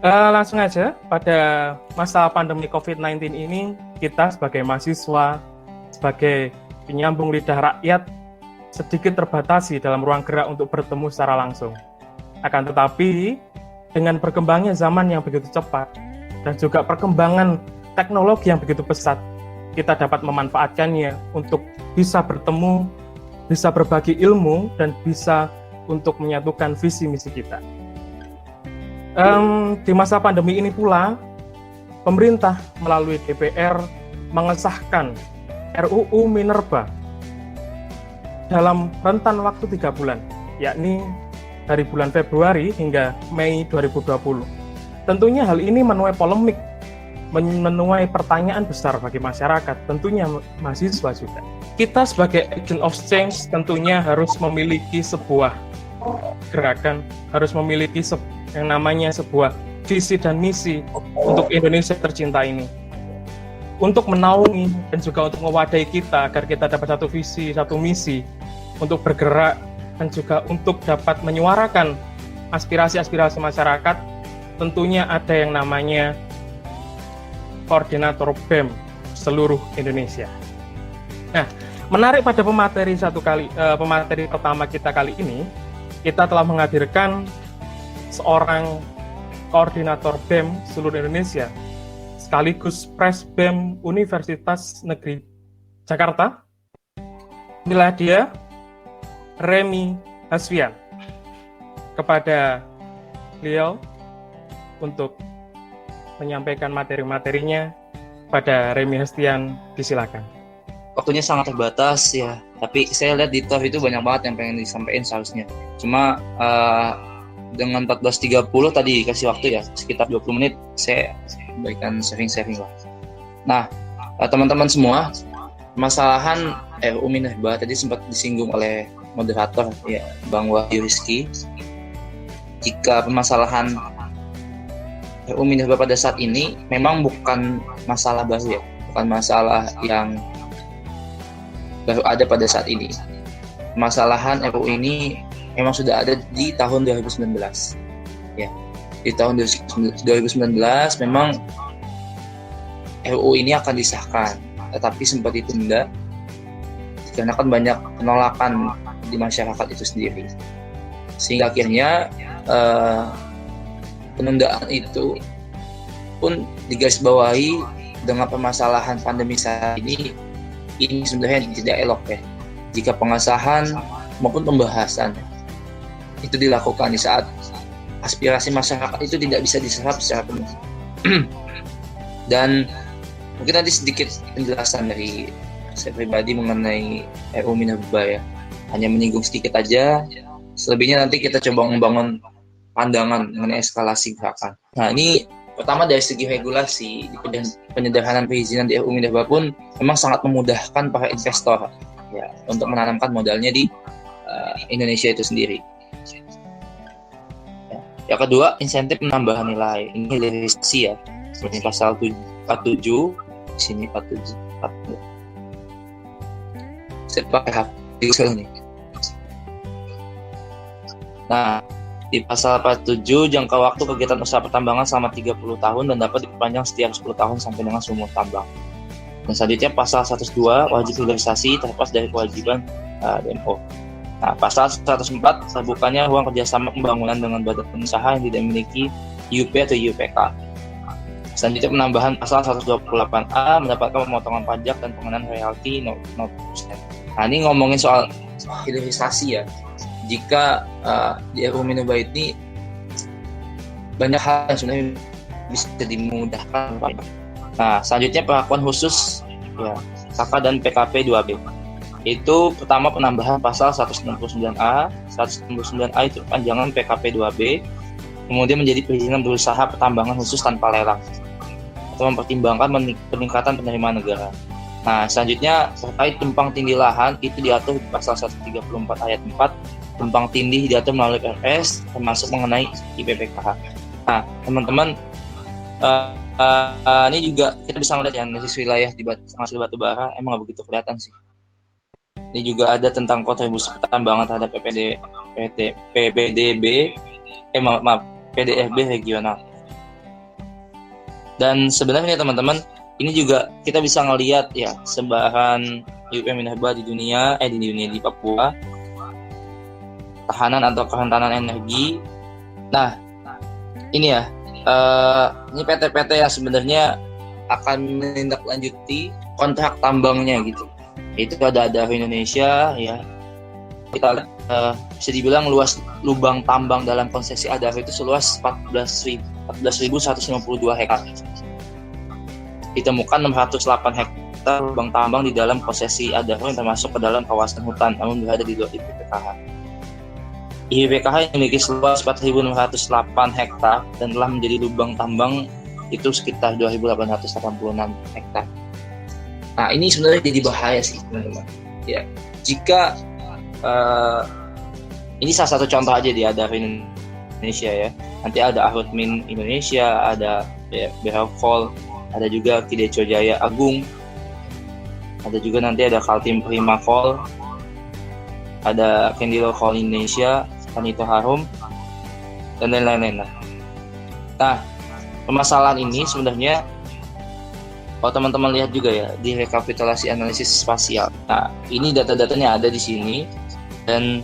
Langsung aja, pada masa pandemi COVID-19 ini, kita sebagai mahasiswa, sebagai penyambung lidah rakyat, sedikit terbatasi dalam ruang gerak untuk bertemu secara langsung. Akan tetapi, dengan berkembangnya zaman yang begitu cepat, dan juga perkembangan teknologi yang begitu pesat, kita dapat memanfaatkannya untuk bisa bertemu, bisa berbagi ilmu, dan bisa untuk menyatukan visi misi kita. Di masa pandemi ini pula, pemerintah melalui DPR mengesahkan RUU Minerba dalam rentan waktu 3 bulan, yakni dari bulan Februari hingga Mei 2020. Tentunya hal ini menuai polemik, menuai pertanyaan besar bagi masyarakat, tentunya mahasiswa juga. Kita sebagai agent of change tentunya harus memiliki sebuah gerakan, harus memiliki yang namanya sebuah visi dan misi untuk Indonesia tercinta ini. Untuk menaungi dan juga untuk mewadahi kita agar kita dapat satu visi, satu misi untuk bergerak dan juga untuk dapat menyuarakan aspirasi-aspirasi masyarakat, tentunya ada yang namanya Koordinator BEM seluruh Indonesia. Nah, menarik pada pemateri pertama kita kali ini, kita telah menghadirkan seorang koordinator BEM seluruh Indonesia, sekaligus Pres BEM Universitas Negeri Jakarta. Inilah dia, Remy Hasfian. Kepada beliau untuk menyampaikan materi-materinya, pada Remy Hasfian, disilakan. Waktunya sangat terbatas ya, tapi saya lihat di TOF itu banyak banget yang pengen disampaikan seharusnya. Cuma dengan 14.30 tadi dikasih waktu ya, sekitar 20 menit saya berikan sharing-sharing lah. Nah, teman-teman semua, permasalahan RUU Minerba tadi sempat disinggung oleh moderator ya, Bang Wahyu Rizky. Jika permasalahan RUU Minerba pada saat ini memang bukan masalah baru ya, bukan masalah yang baru ada pada saat ini. Permasalahan RUU ini memang sudah ada di tahun 2019. Ya, di tahun 2019 memang RUU ini akan disahkan, tetapi sempat ditunda dikarenakan banyak penolakan di masyarakat itu sendiri. Sehingga akhirnya penundaan itu pun digarisbawahi dengan permasalahan pandemi saat ini sebenarnya tidak elok ya. Jika pengesahan maupun pembahasan itu dilakukan di saat aspirasi masyarakat itu tidak bisa diserap secara penuh. Dan mungkin tadi sedikit penjelasan dari saya pribadi mengenai RUU Minerba ya, hanya menyinggung sedikit aja, selebihnya nanti kita coba membangun pandangan mengenai eskalasi gerakan. Nah, ini pertama dari segi regulasi, penyederhanaan perizinan di RUU Minerba pun memang sangat memudahkan para investor ya untuk menanamkan modalnya di Indonesia itu sendiri. Yang kedua, insentif penambahan nilai. Ini hilirisasi ya. Seperti pasal 47, di sini 47. Saya pakai HP nih. Nah, di pasal 47, jangka waktu kegiatan usaha pertambangan selama 30 tahun dan dapat diperpanjang setiap 10 tahun sampai dengan seumur tambang. Dan selanjutnya pasal 102, wajib hilirisasi terlepas dari kewajiban DMO. Nah, pasal 104, terbukanya ruang kerjasama pembangunan dengan badan usaha yang tidak memiliki IUP atau IUPK. Selanjutnya penambahan pasal 128A mendapatkan pemotongan pajak dan pengenaan royalti 0%. Nah, ini ngomongin soal hilirisasi ya. Jika di RUU Minerba ini banyak hal yang sebenarnya bisa dimudahkan. Nah, selanjutnya perlakuan khusus ya, KK dan PKP 2B. Itu pertama penambahan pasal 169A. 169A itu panjangan PKP 2B, kemudian menjadi perizinan berusaha pertambangan khusus tanpa lelang atau mempertimbangkan peningkatan penerimaan negara. Nah, selanjutnya terkait tumpang tindih lahan itu diatur di pasal 134 ayat 4. Tumpang tindih diatur melalui PRS termasuk mengenai IPPKH. Nah, teman-teman, ini juga kita bisa melihat yang basis wilayah di hasil batu bara emang nggak begitu kelihatan sih. Ini juga ada tentang kontribusi pertambangan terhadap PDB regional. Dan sebenarnya teman-teman, ini juga kita bisa ngelihat ya sebaran IUP Minerba di Papua, tahanan atau kerentanan energi. Nah, ini ya, ini PT-PT yang sebenarnya akan menindaklanjuti kontrak tambangnya gitu. Itu ada Indonesia ya. Kita bisa dibilang luas lubang tambang dalam konsesi Adaro itu seluas 14.152 hektar. Ditemukan 608 hektar lubang tambang di dalam konsesi Adaro yang termasuk ke dalam kawasan hutan, namun berada di luar IPPKH. IPPKH yang memiliki seluas 4.608 hektar dan telah menjadi lubang tambang itu sekitar 2.886 hektar. Nah, ini sebenarnya jadi bahaya sih teman-teman. Ya, jika ini salah satu contoh aja di Adaro Indonesia ya. Nanti ada Ahutmin Indonesia, ada Behokol, ada juga Kideco Jaya Agung, ada juga nanti ada Kaltim Prima Coal, ada Kendilo Coal Indonesia, Tanito Harum, dan lain-lain. Nah, permasalahan ini sebenarnya kalau teman-teman lihat juga ya di rekapitulasi analisis spasial. Nah, ini data-datanya ada di sini dan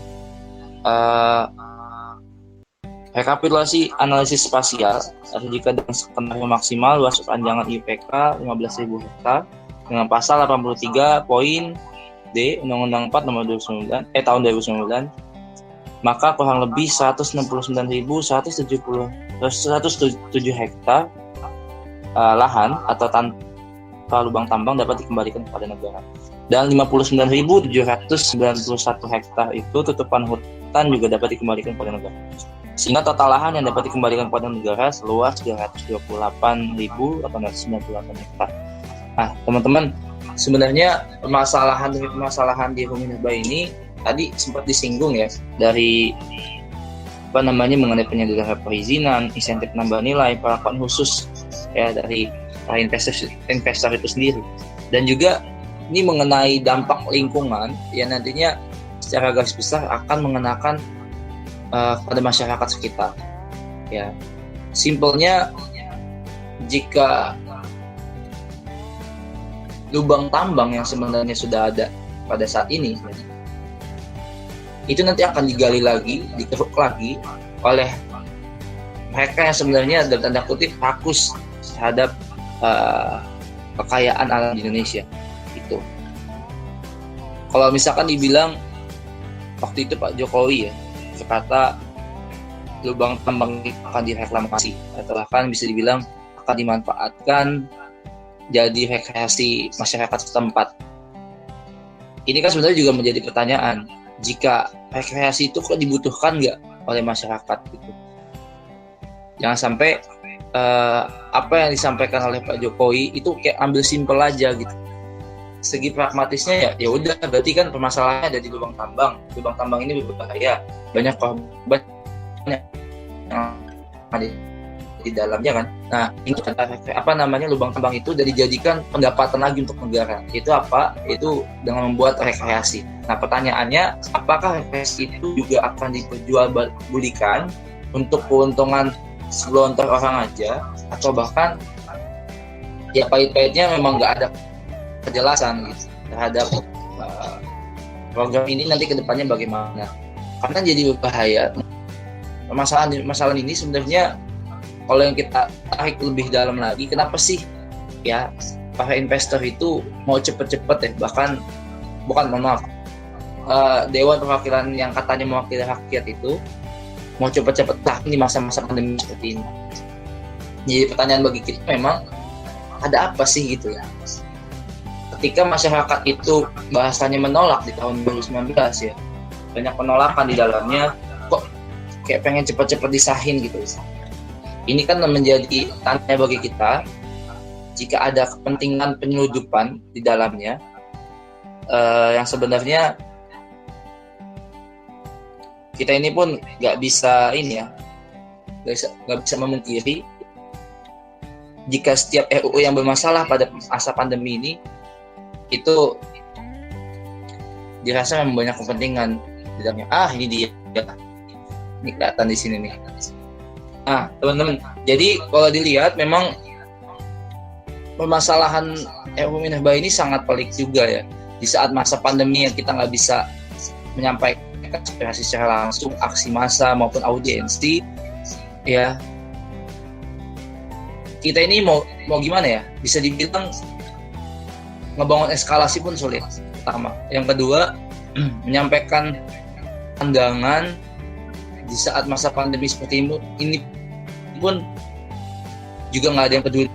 rekapitulasi analisis spasial jika dengan skenario maksimal luas panjangan IPK 15.000 hektar dengan pasal 83 poin D Undang-Undang 4 nomor 2009 tahun 2009, maka kurang lebih 169.107 hektar lahan atau tanpa lubang tambang dapat dikembalikan kepada negara. Dan 59.791 hektar itu tutupan hutan juga dapat dikembalikan kepada negara. Sehingga total lahan yang dapat dikembalikan kepada negara seluas 328.898 hektar. Nah, teman-teman, sebenarnya permasalahan di Minerba ini tadi sempat disinggung ya dari mengenai penyelenggaraan perizinan, insentif nambah nilai, perlakuan khusus ya dari investor itu sendiri, dan juga ini mengenai dampak lingkungan yang nantinya secara garis besar akan mengenakan pada masyarakat sekitar. Ya, simpelnya jika lubang tambang yang sebenarnya sudah ada pada saat ini itu nanti akan digali lagi, dikeruk lagi oleh mereka yang sebenarnya dalam tanda kutip rakus terhadap kekayaan alam di Indonesia. Itu kalau misalkan dibilang waktu itu Pak Jokowi ya berkata lubang tambang akan direklamasi atau bahkan bisa dibilang akan dimanfaatkan jadi rekreasi masyarakat setempat. Ini kan sebenarnya juga menjadi pertanyaan, jika rekreasi itu kok dibutuhkan nggak oleh masyarakat gitu. Jangan sampai apa yang disampaikan oleh Pak Jokowi itu kayak ambil simpel aja gitu. Segi pragmatisnya ya udah, berarti kan permasalahannya ada di lubang tambang. Lubang tambang ini berbahaya, banyak korban yang ada di dalamnya kan. Nah, ini lubang tambang itu dari dijadikan pendapatan lagi untuk negara. Itu apa? Itu dengan membuat rekreasi. Nah, pertanyaannya, apakah rekreasi itu juga akan diperjualbelikan untuk keuntungan segelontor orang aja, atau bahkan ya pahit-pahitnya memang nggak ada kejelasan gitu terhadap program ini nanti kedepannya bagaimana? Karena jadi berbahaya. Masalah ini sebenarnya kalau yang kita tarik lebih dalam lagi, kenapa sih ya para investor itu mau cepet-cepet ya, bahkan Dewan Perwakilan yang katanya mewakili rakyat itu mau cepet-cepet lah di masa-masa pandemi seperti ini. Jadi pertanyaan bagi kita memang ada apa sih gitu ya? Ketika masyarakat itu bahasanya menolak di tahun 2019 ya, banyak penolakan di dalamnya, kok kayak pengen cepet-cepet disahin gitu. Ini kan menjadi tanya bagi kita, jika ada kepentingan penyeludupan di dalamnya, yang sebenarnya kita ini pun nggak bisa memungkiri, jika setiap RUU yang bermasalah pada masa pandemi ini itu dirasa memang banyak kepentingan di dalamnya. Ini dia, ini kelihatan di sini nih. Nah, teman-teman, jadi kalau dilihat memang permasalahan RUU Minerba ini sangat pelik juga ya. Di saat masa pandemi yang kita nggak bisa menyampaikan aspirasi secara langsung, aksi massa maupun audiensi, ya kita ini mau gimana ya? Bisa dibilang ngebangun eskalasi pun sulit. Pertama, yang kedua menyampaikan pandangan di saat masa pandemi seperti ini pun juga nggak ada yang peduli.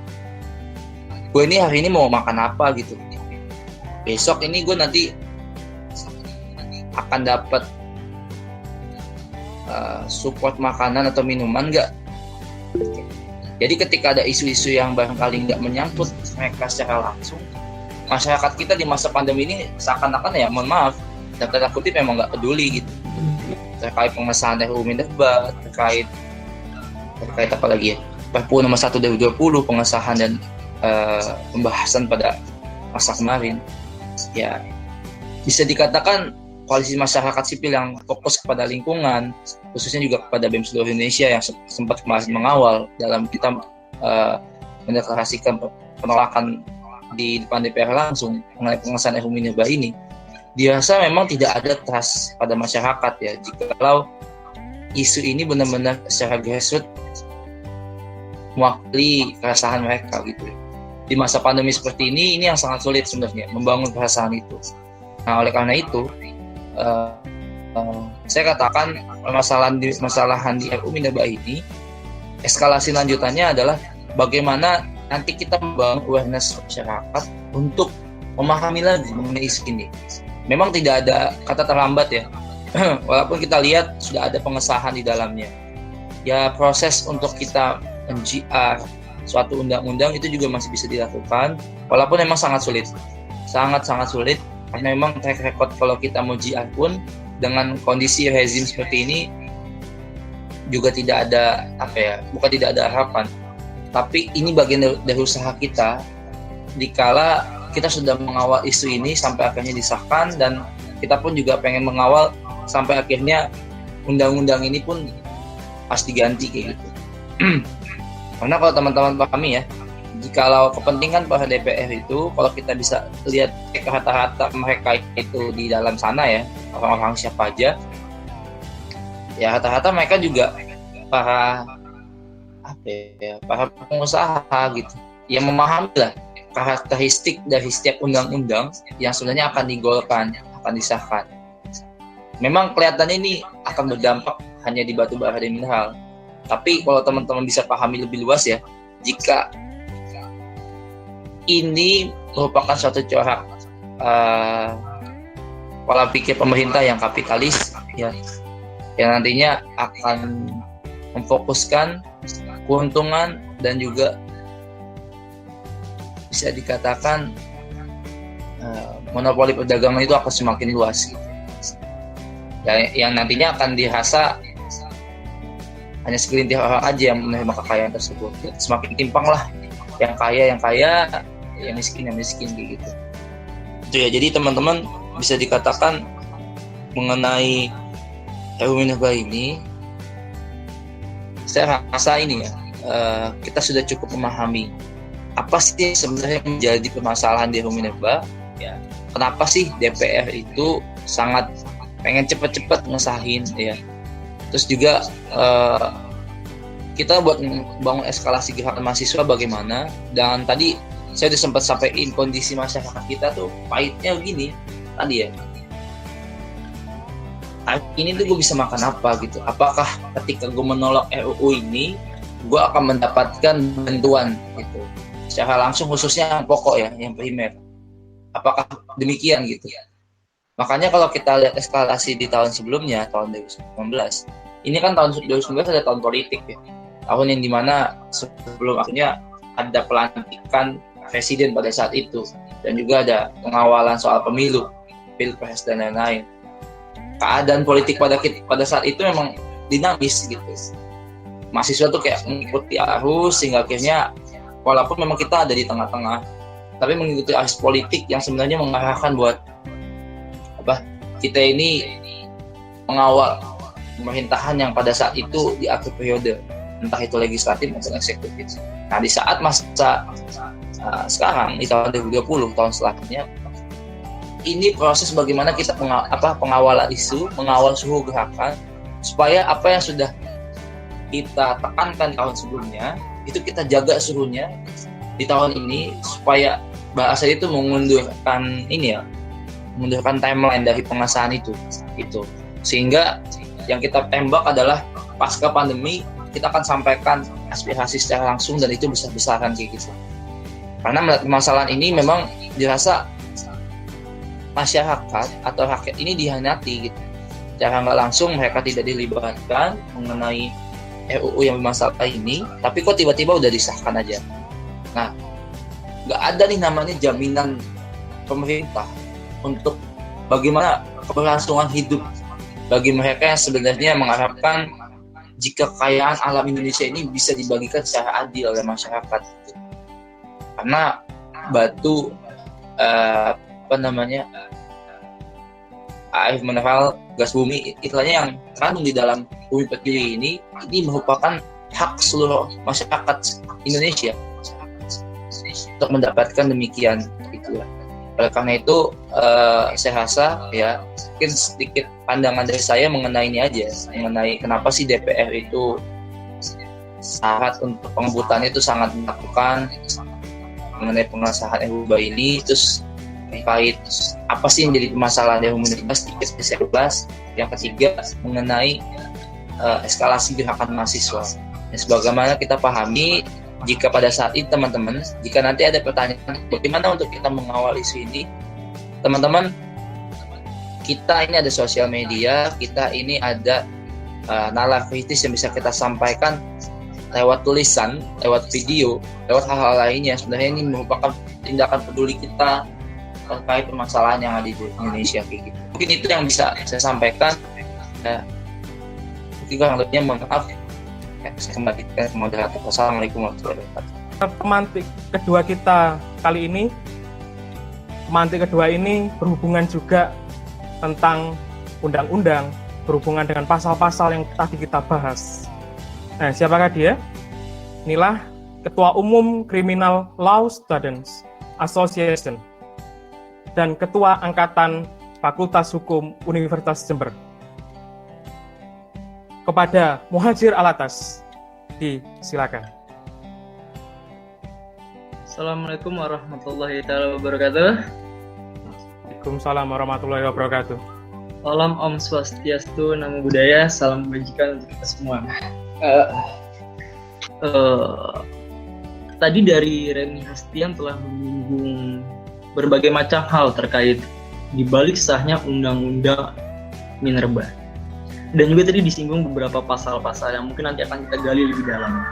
Gue ini hari ini mau makan apa gitu. Besok ini gue nanti akan dapat support makanan atau minuman nggak? Jadi ketika ada isu-isu yang barangkali nggak menyangkut mereka secara langsung, masyarakat kita di masa pandemi ini seakan-akan ya, mohon maaf, dan tanda kutip memang nggak peduli gitu. Terkait pengesahan RUU Minerba, terkait apa lagi ya? Perpu nomor 1 2020, pengesahan dan pembahasan pada masa kemarin. Ya, bisa dikatakan koalisi masyarakat sipil yang fokus kepada lingkungan, khususnya juga kepada BEM seluruh Indonesia yang sempat kemarin mengawal dalam kita mendeklarasikan penolakan di depan DPR langsung mengenai pengesahan RUU Minerba ini, dirasa memang tidak ada trust pada masyarakat ya, jikalau isu ini benar-benar secara grassroots mewakili keresahan mereka gitu. Di masa pandemi seperti ini yang sangat sulit sebenarnya membangun perasaan itu. Nah, oleh karena itu saya katakan permasalahan di RUU Minerba ini, eskalasi lanjutannya adalah bagaimana nanti kita membangun awareness masyarakat untuk memahami lagi mengenai isu ini. Memang tidak ada kata terlambat ya, walaupun kita lihat sudah ada pengesahan di dalamnya. Ya, proses untuk kita men-GR suatu undang-undang itu juga masih bisa dilakukan, walaupun memang sangat sulit, sangat sulit. Karena memang track record kalau kita mau GR pun dengan kondisi rezim seperti ini juga tidak ada bukan tidak ada harapan, tapi ini bagian dari usaha kita dikala kita sudah mengawal isu ini sampai akhirnya disahkan, dan kita pun juga pengen mengawal sampai akhirnya undang-undang ini pun pas diganti kayak gitu. Karena kalau teman-teman pahami ya, jikalau kepentingan para DPR itu, kalau kita bisa lihat rata-rata mereka itu di dalam sana ya, orang-orang siapa aja, ya rata-rata mereka juga para pengusaha gitu, yang memahami lah karakteristik dari setiap undang-undang yang sebenarnya akan digolkan, akan disahkan. Memang kelihatannya ini akan berdampak hanya di batu bara dan mineral, tapi kalau teman-teman bisa pahami lebih luas ya, jika ini merupakan suatu corak pola pikir pemerintah yang kapitalis ya, yang nantinya akan memfokuskan keuntungan dan juga bisa dikatakan monopoli perdagangan itu akan semakin luas ya, yang nantinya akan dirasa hanya segelintir orang aja yang menerima kekayaan tersebut. Semakin timpang lah, yang kaya, yang miskin gitu. Itu ya, jadi teman-teman bisa dikatakan mengenai RUU Minerba ini, saya rasa ini ya, kita sudah cukup memahami apa sih sebenarnya menjadi permasalahan di RUU Minerba ya. Kenapa sih DPR itu sangat pengen cepat-cepat ngesahin ya. Terus juga kita buat bangun eskalasi gerakan mahasiswa bagaimana, dan tadi saya udah sempat sampaikan kondisi masyarakat kita tuh pahitnya begini tadi ya. Ini tuh gue bisa makan apa gitu, apakah ketika gue menolak RUU ini gue akan mendapatkan bantuan gitu secara langsung, khususnya yang pokok ya, yang primer, apakah demikian gitu. Makanya kalau kita lihat eskalasi di tahun sebelumnya, tahun 2019, ini kan tahun 2019 ada tahun politik ya, tahun yang dimana sebelum akhirnya ada pelantikan presiden pada saat itu, dan juga ada pengawalan soal pemilu, pilpres dan lain-lain. Keadaan politik pada saat itu memang dinamis gitu. Mahasiswa tuh kayak mengikuti arus, sehingga akhirnya walaupun memang kita ada di tengah-tengah, tapi mengikuti arus politik yang sebenarnya mengarahkan buat kita ini mengawal pemerintahan yang pada saat itu di akhir periode, entah itu legislatif maupun eksekutif. Nah, di saat masa sekarang di tahun 2020, tahun selanjutnya, ini proses bagaimana kita pengawalan isu, mengawal suhu gerakan, supaya apa yang sudah kita tekankan tahun sebelumnya itu kita jaga suhunya di tahun ini, supaya bahasa itu mengundurkan timeline dari pengesahan itu gitu. Sehingga yang kita tembak adalah pasca pandemi kita akan sampaikan aspirasi secara langsung, dan itu besar-besaran kayak gitu. Karena permasalahan ini memang dirasa masyarakat atau rakyat ini dihianati gitu. Secara nggak langsung mereka tidak dilibatkan mengenai RUU yang bermasalah ini, tapi kok tiba-tiba udah disahkan aja. Nah, nggak ada nih namanya jaminan pemerintah untuk bagaimana keberlangsungan hidup bagi mereka yang sebenarnya mengharapkan jika kekayaan alam Indonesia ini bisa dibagikan secara adil oleh masyarakat. Karena batu air mineral, gas bumi, istilahnya yang terkandung di dalam bumi pertiwi ini merupakan hak seluruh masyarakat Indonesia untuk mendapatkan demikian gitu ya. Oleh karena itu saya rasa ya mungkin sedikit pandangan dari saya mengenai ini aja, mengenai kenapa sih DPR itu syarat untuk pengebutannya itu sangat dilakukan mengenai pengesahan RUU ini. Terus terkait apa sih yang jadi permasalahan RUU Minerba, yang ketiga mengenai eskalasi gerakan mahasiswa. Sebagaimana kita pahami, jika pada saat itu teman-teman, jika nanti ada pertanyaan bagaimana untuk kita mengawal isu ini, teman-teman, kita ini ada sosial media, kita ini ada nalar kritis yang bisa kita sampaikan lewat tulisan, lewat video, lewat hal-hal lainnya. Sebenarnya ini merupakan tindakan peduli kita terkait permasalahan yang ada di Indonesia kayak gitu. Mungkin itu yang bisa saya sampaikan. Mungkin kurang lebihnya mohon maaf. Saya kembalikan ke moderator. Wassalamualaikum warahmatullahi wabarakatuh. Pemantik kedua kita kali ini, berhubungan juga tentang undang-undang, berhubungan dengan pasal-pasal yang tadi kita bahas. Nah, siapakah dia? Inilah Ketua Umum Criminal Law Students Association dan Ketua Angkatan Fakultas Hukum Universitas Jember. Kepada Muhajir Alatas, disilakan. Assalamualaikum warahmatullahi wabarakatuh. Waalaikumsalam warahmatullahi wabarakatuh. Salam Om Swastiastu, Namo Buddhaya, salam kebajikan untuk kita semua. Tadi dari Reni Hastian telah menyinggung berbagai macam hal terkait dibalik sahnya Undang-Undang Minerba. Dan juga tadi disinggung beberapa pasal-pasal yang mungkin nanti akan kita gali lebih dalam.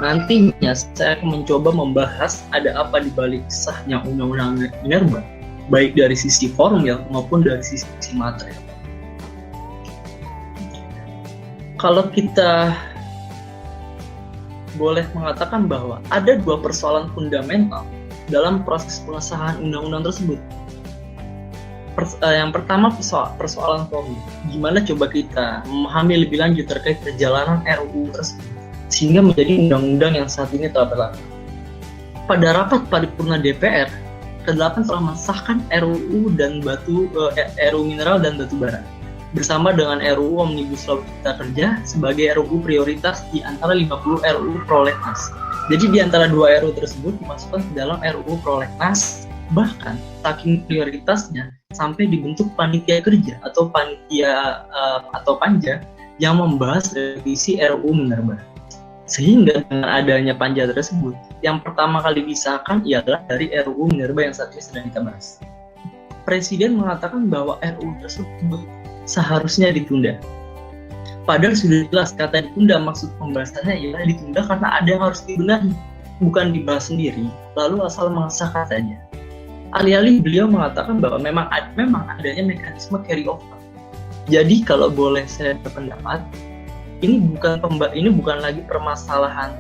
Nantinya saya akan mencoba membahas ada apa dibalik sahnya Undang-Undang Minerba, baik dari sisi formil maupun dari sisi material. Kalau kita boleh mengatakan bahwa ada dua persoalan fundamental dalam proses pengesahan undang-undang tersebut. Yang pertama persoalan formil. Gimana coba kita memahami lebih lanjut terkait perjalanan RUU tersebut sehingga menjadi undang-undang yang saat ini telah berlaku. Pada rapat paripurna DPR, ke-8 telah mensahkan RUU mineral dan batu bara bersama dengan RUU Omnibus Law Cipta Kerja sebagai RUU prioritas di antara 50 RUU Prolegnas. Jadi di antara dua RUU tersebut dimasukkan ke dalam RUU Prolegnas, bahkan saking prioritasnya sampai dibentuk panitia kerja atau panja yang membahas revisi RUU Minerba. Sehingga dengan adanya panja tersebut, yang pertama kali disahkan ialah dari RUU Minerba yang saat ini sedang kita bahas. Presiden mengatakan bahwa RUU tersebut seharusnya ditunda. Padahal sudah jelas kata ditunda, maksud pembahasannya ialah ditunda karena ada yang harus dibenahi, bukan dibahas sendiri, lalu asal mengesahkan saja. Alih-alih beliau mengatakan bahwa memang adanya mekanisme carry over. Jadi kalau boleh saya berpendapat, ini bukan lagi permasalahan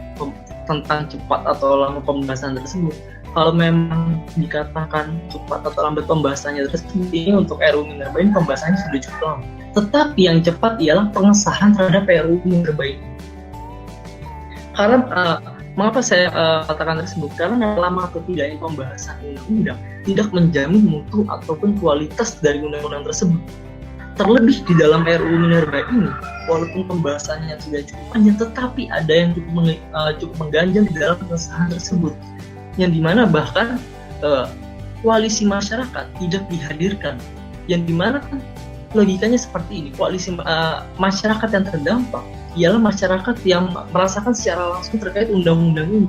tentang cepat atau lama pembahasan tersebut. Kalau memang dikatakan cepat atau lambat pembahasannya tersebut, ini untuk RUU Minerba ini pembahasannya sudah cukup lama. Tetapi yang cepat ialah pengesahan terhadap RUU Minerba ini. Karena Mengapa saya katakan tersebut? Karena lama atau tidaknya pembahasan undang-undang tidak menjamin mutu ataupun kualitas dari undang-undang tersebut. Terlebih di dalam RUU Minerba ini, walaupun pembahasannya sudah cukup panjang, tetapi ada yang cukup mengganjal di dalam pengesahan tersebut, yang dimana bahkan koalisi masyarakat tidak dihadirkan, yang dimana kan logikanya seperti ini, koalisi masyarakat yang terdampak ialah masyarakat yang merasakan secara langsung terkait undang-undang ini.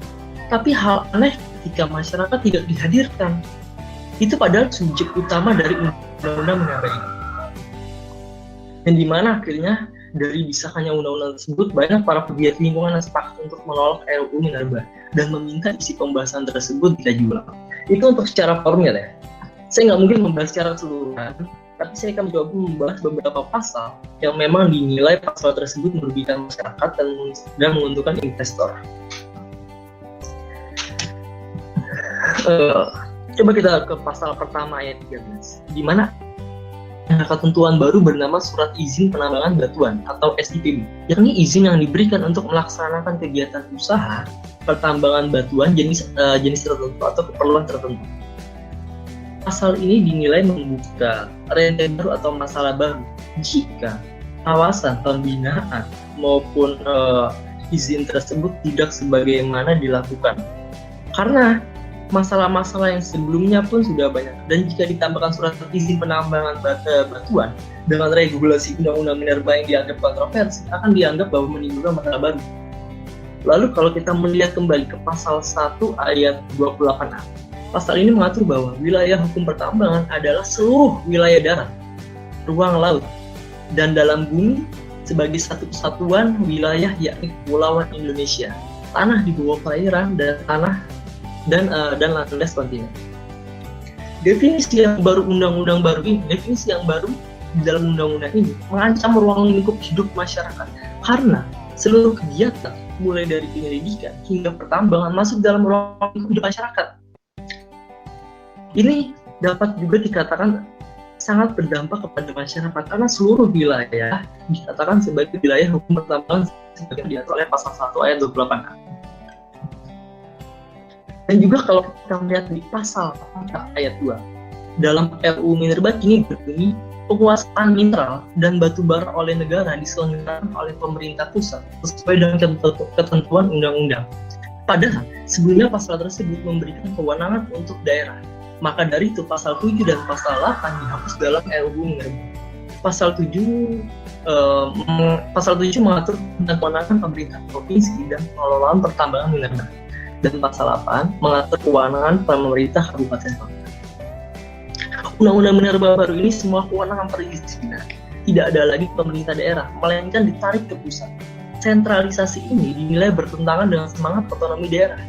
Tapi hal aneh ketika masyarakat tidak dihadirkan, itu padahal subjek utama dari undang-undang Minerba ini. Dan dimana akhirnya dari disahkannya undang-undang tersebut, banyak para pegiat lingkungan yang sepakat untuk menolak RUU Minerba dan meminta isi pembahasan tersebut dikaji ulang. Itu untuk secara formil ya. Saya nggak mungkin membahas secara keseluruhan, tapi saya akan mencoba membahas beberapa pasal yang memang dinilai pasal tersebut merugikan masyarakat dan menguntungkan investor. Coba kita ke pasal pertama ayat 13, di mana ada ketentuan baru bernama Surat Izin Penambangan Batuan atau SIPB, yakni izin yang diberikan untuk melaksanakan kegiatan usaha pertambangan batuan jenis tertentu atau keperluan tertentu. Pasal ini dinilai membuka rantai baru atau masalah baru jika kawasan pembinaan maupun izin tersebut tidak sebagaimana dilakukan. Karena masalah-masalah yang sebelumnya pun sudah banyak, dan jika ditambahkan surat izin penambangan batuan dengan regulasi undang-undang Minerba yang dianggap kontroversi, akan dianggap bahwa menimbulkan masalah baru. Lalu kalau kita melihat kembali ke pasal 1 ayat 28A, pasal ini mengatur bahwa wilayah hukum pertambangan adalah seluruh wilayah darat, ruang laut, dan dalam bumi sebagai satu kesatuan wilayah, yakni Kepulauan Indonesia, tanah di bawah perairan dan tanah dan landas kontinen. Definisi yang baru definisi yang baru di dalam undang-undang ini mengancam ruang lingkup hidup masyarakat, karena seluruh kegiatan mulai dari penyelidikan hingga pertambangan masuk dalam ruang lingkup hidup masyarakat. Ini dapat juga dikatakan sangat berdampak kepada masyarakat karena seluruh wilayah dikatakan sebagai wilayah hukum pertambangan sebagai diatur oleh pasal 1 ayat 28A. Dan juga kalau kita melihat di pasal 4 ayat 2, dalam RUU Minerba kini berbunyi penguasaan mineral dan batu bara oleh negara diselenggarakan oleh pemerintah pusat sesuai dengan ketentuan undang-undang. Padahal sebelumnya pasal tersebut memberikan kewenangan untuk daerah. Maka dari itu pasal 7 dan pasal 8 dihapus dalam RUU Minerba. Pasal 7 mengatur tentang kewenangan pemerintah provinsi dan pengelolaan pertambangan mineral. Dan pasal 8 mengatur kewenangan pemerintah kabupaten kota. Undang-undang Minerba baru ini semua kewenangan perizinan tidak ada lagi pemerintah daerah, melainkan ditarik ke pusat. Sentralisasi ini dinilai bertentangan dengan semangat otonomi daerah.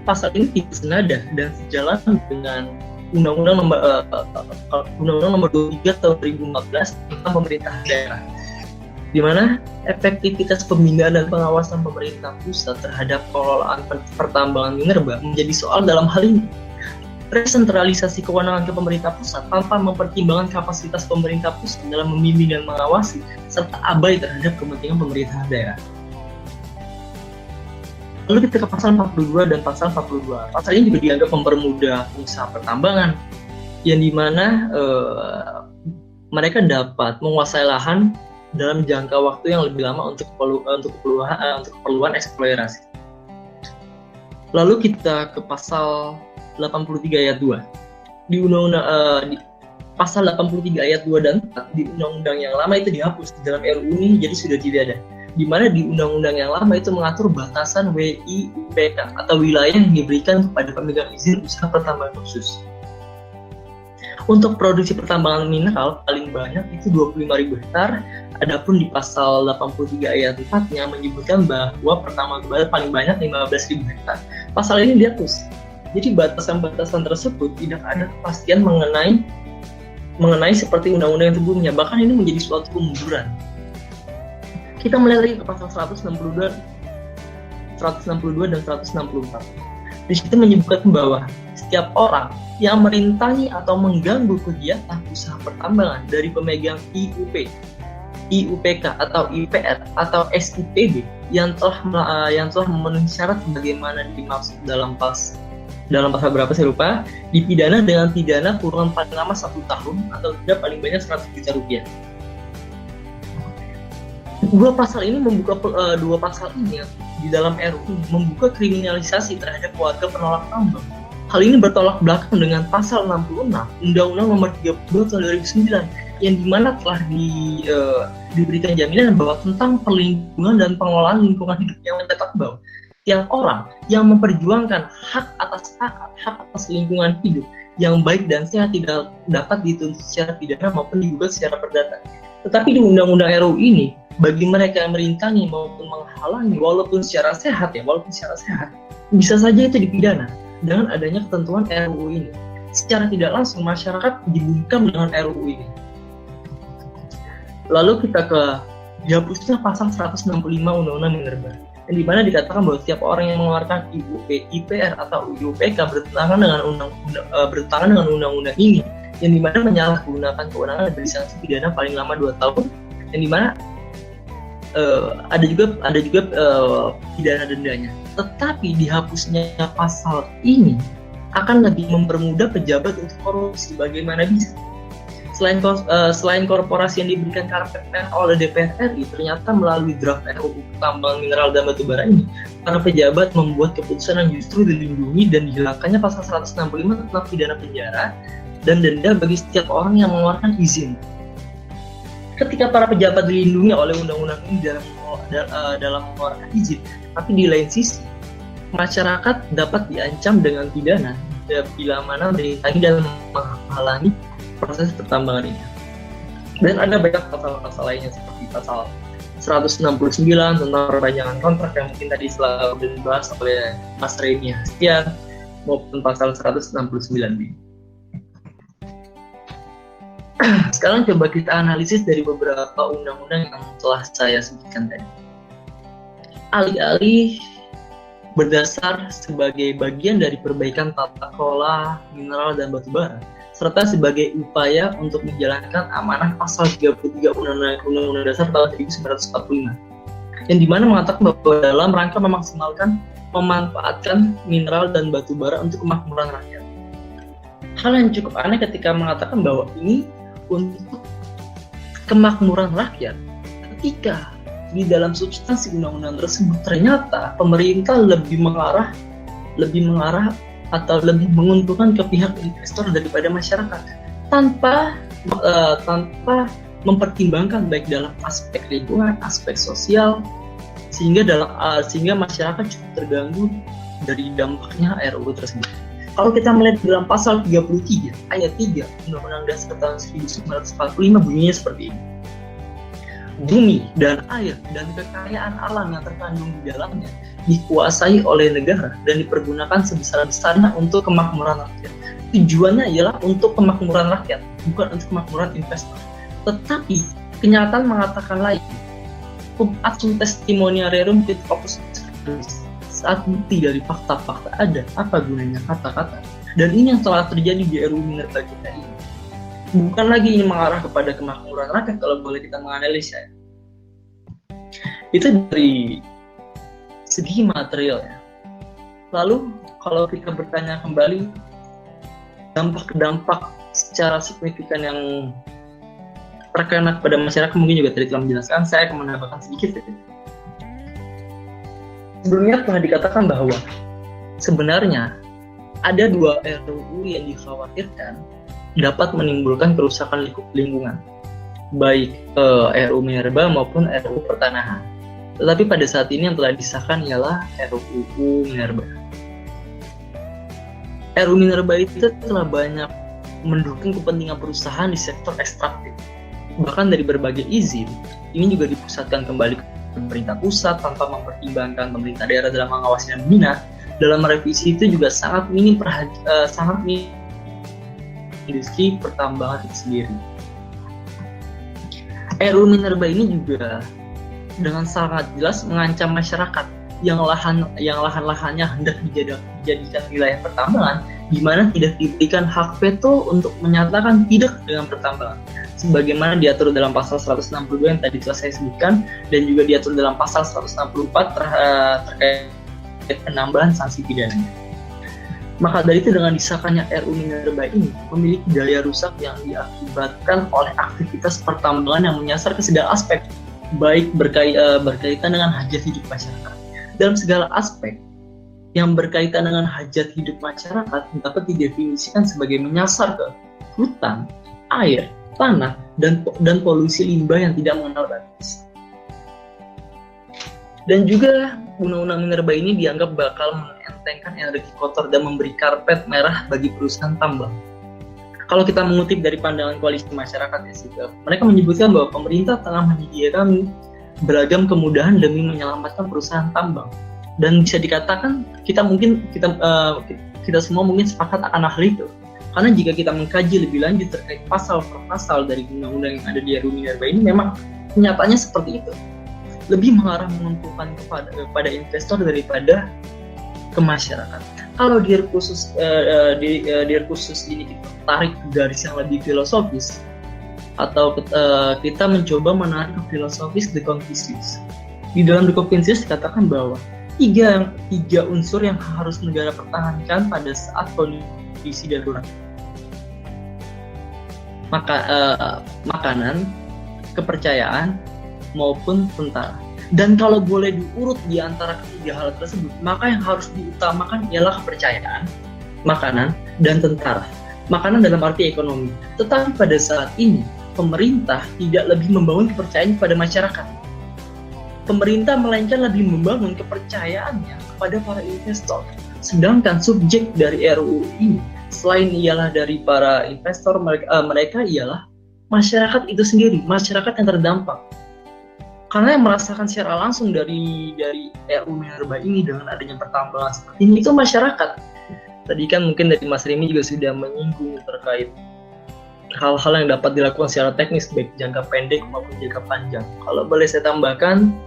Pasal ini tidak senada dan sejalan dengan Undang-Undang Nomor 23 Tahun 2014 tentang pemerintah daerah, di mana efektivitas pembinaan dan pengawasan pemerintah pusat terhadap pengelolaan pertambangan minerba menjadi soal dalam hal ini. Resentralisasi kewenangan ke pemerintah pusat tanpa mempertimbangkan kapasitas pemerintah pusat dalam membimbing dan mengawasi, serta abai terhadap kepentingan pemerintah daerah. Lalu kita ke pasal 42 dan pasal 42. Pasal ini juga dianggap mempermudah usaha pertambangan, yang dimana mereka dapat menguasai lahan dalam jangka waktu yang lebih lama untuk keperluan eksplorasi. Lalu kita ke pasal 83 ayat 2. Di pasal 83 ayat 2 dan 4 di undang-undang yang lama itu dihapus di dalam RUU ini, jadi sudah tidak ada. Di mana di undang-undang yang lama itu mengatur batasan WIUPK atau wilayah yang diberikan kepada pemegang izin usaha pertambangan khusus. Untuk produksi pertambangan mineral paling banyak itu 25.000 hektar. Adapun di pasal 83 ayat 4-nya menyebutkan bahwa pertambangan bara paling banyak 15.000 hektar. Pasal ini dihapus. Jadi batasan-batasan tersebut tidak ada kepastian mengenai seperti undang-undang yang sebelumnya. Bahkan ini menjadi suatu kemunduran. Kita melihat lagi ke pasal 162 dan 164. Di situ menyebutkan bahwa setiap orang yang merintangi atau mengganggu kegiatan usaha pertambangan dari pemegang IUP IUPK atau IPR atau SIPB yang telah memenuhi syarat bagaimana dimaksud dalam pasal berapa saya lupa, dipidana dengan pidana kurungan paling lama 1 tahun atau tidak paling banyak 100 juta rupiah. Dua pasal ini di dalam RUU membuka kriminalisasi terhadap warga penolak tambang. Hal ini bertolak belakang dengan pasal 66 Undang-Undang Nomor 32 Tahun 2009 yang dimana telah diberikan jaminan bahwa tentang perlindungan dan pengelolaan lingkungan hidup yang mencatat bahwa tiap orang yang memperjuangkan hak atas lingkungan hidup yang baik dan sehat tidak dapat dituntut secara pidana maupun digugat secara perdata. Tetapi di Undang-Undang RUU ini, bagi mereka yang merintangi maupun menghalangi walaupun secara sehat, bisa saja itu dipidana dengan adanya ketentuan RUU ini. Secara tidak langsung masyarakat dibungkam dengan RUU ini. Lalu kita ke dihapusnya pasal 165 Undang-Undang Minerba, yang dimana dikatakan bahwa setiap orang yang mengeluarkan IPR atau IUPK bertentangan dengan undang-undang ini, yang dimana menyalahgunakan kewenangan dari sanksi pidana paling lama 2 tahun, yang dimana ada juga pidana dendanya. Tetapi dihapusnya pasal ini akan lebih mempermudah pejabat untuk korupsi. Bagaimana bisa? Selain korporasi yang diberikan karakter oleh DPR RI, ternyata melalui draft RUU tambang mineral dan batubara ini, para pejabat membuat keputusan yang justru dilindungi dan dihilangkannya pasal 165 tentang pidana penjara dan denda bagi setiap orang yang mengeluarkan izin. Ketika para pejabat dilindungi oleh undang-undang ini dalam mengeluarkan izin, tapi di lain sisi masyarakat dapat diancam dengan pidana bila mana merintangi dan menghalangi proses pertambangan ini. Dan ada banyak pasal-pasal lainnya seperti pasal 169 tentang perpanjangan kontrak yang mungkin tadi selalu dibahas oleh Mas Reni Hastian, maupun pasal 169B. Sekarang coba kita analisis dari beberapa undang-undang yang telah saya sebutkan tadi. Alih-alih berdasar sebagai bagian dari perbaikan tata kelola mineral dan batubara, serta sebagai upaya untuk menjalankan amanah pasal 33 Undang-Undang Dasar tahun 1945, yang dimana mengatakan bahwa dalam rangka memanfaatkan mineral dan batubara untuk kemakmuran rakyat. Hal yang cukup aneh ketika mengatakan bahwa ini untuk kemakmuran rakyat, ketika di dalam substansi undang-undang tersebut ternyata pemerintah lebih mengarah atau lebih menguntungkan ke pihak investor daripada masyarakat, tanpa mempertimbangkan baik dalam aspek lingkungan, aspek sosial, sehingga masyarakat cukup terganggu dari dampaknya RUU tersebut. Kalau kita melihat dalam pasal 33 ayat 3 Undang-Undang Dasar tahun 1945 bunyinya seperti ini. Bumi dan air dan kekayaan alam yang terkandung di dalamnya dikuasai oleh negara dan dipergunakan sebesar-besarnya untuk kemakmuran rakyat. Tujuannya ialah untuk kemakmuran rakyat, bukan untuk kemakmuran investor. Tetapi kenyataan mengatakan lain. Cum ad testimoniarum fit opus saat bukti dari fakta-fakta ada, apa gunanya kata-kata? Dan ini yang telah terjadi di RUU Minerba kita ini. Bukan lagi ini mengarah kepada kemakmuran rakyat kalau boleh kita menganalisa. Itu dari segi materialnya. Lalu kalau kita bertanya kembali dampak secara signifikan yang terkena kepada masyarakat, mungkin juga tadi telah menjelaskan, saya akan menambahkan sedikit. Sebelumnya telah dikatakan bahwa sebenarnya ada 2 RUU yang dikhawatirkan dapat menimbulkan kerusakan lingkungan, baik RUU Minerba maupun RUU Pertanahan. Tetapi pada saat ini yang telah disahkan ialah RUU Minerba. RUU Minerba itu telah banyak mendukung kepentingan perusahaan di sektor ekstraktif. Bahkan dari berbagai izin, ini juga dipusatkan kembali ke pemerintah pusat tanpa mempertimbangkan pemerintah daerah dalam mengawasi dan membina. Dalam revisi itu juga sangat minim industri pertambangan itu sendiri. RUU Minerba ini juga dengan sangat jelas mengancam masyarakat yang lahan-lahannya hendak dijadikan wilayah pertambangan, di mana tidak diberikan hak veto untuk menyatakan tidak dengan pertambangan. sebagaimana diatur dalam pasal 162 yang tadi telah saya sebutkan, dan juga diatur dalam pasal 164 terkait penambahan sanksi pidana. Maka dari itu, dengan disahkannya RUU Minerba ini memiliki daya rusak yang diakibatkan oleh aktivitas pertambangan yang menyasar ke segala aspek, baik berkaitan dengan hajat hidup masyarakat. Dalam segala aspek yang berkaitan dengan hajat hidup masyarakat dapat didefinisikan sebagai menyasar ke hutan, air, tanah, dan polusi limbah yang tidak mengenal batas. Dan juga Undang-Undang Minerba ini dianggap bakal mengentengkan energi kotor dan memberi karpet merah bagi perusahaan tambang. Kalau kita mengutip dari pandangan koalisi masyarakat SIGAF, mereka menyebutkan bahwa pemerintah tengah menyediakan beragam kemudahan demi menyelamatkan perusahaan tambang. Dan bisa dikatakan kita semua mungkin sepakat akan hal itu. Karena jika kita mengkaji lebih lanjut terkait pasal per pasal dari undang-undang yang ada di RUU Minerba ini, memang kenyataannya seperti itu. Lebih mengarah menguntungkan kepada investor daripada ke masyarakat. Kalau dir khusus ini kita tarik ke garis yang lebih filosofis, atau kita mencoba menarik ke filosofis The Confucius. Di dalam The Confucius dikatakan bahwa tiga unsur yang harus negara pertahankan pada saat kondisi darurat. Makanan, kepercayaan, maupun tentara. Dan kalau boleh diurut di antara ketiga hal tersebut, maka yang harus diutamakan ialah kepercayaan, makanan, dan tentara. Makanan dalam arti ekonomi. Tetapi pada saat ini, pemerintah tidak lebih membangun kepercayaan kepada masyarakat. Pemerintah melainkan lebih membangun kepercayaannya kepada para investor. Sedangkan subjek dari RUU ini, selain ialah dari para investor, mereka ialah masyarakat itu sendiri, masyarakat yang terdampak. Karena yang merasakan secara langsung dari RUU Minerba ini dengan adanya pertambangan seperti ini itu masyarakat. Tadi kan mungkin dari Mas Rimi juga sudah menyinggung terkait hal-hal yang dapat dilakukan secara teknis baik jangka pendek maupun jangka panjang. Kalau boleh saya tambahkan,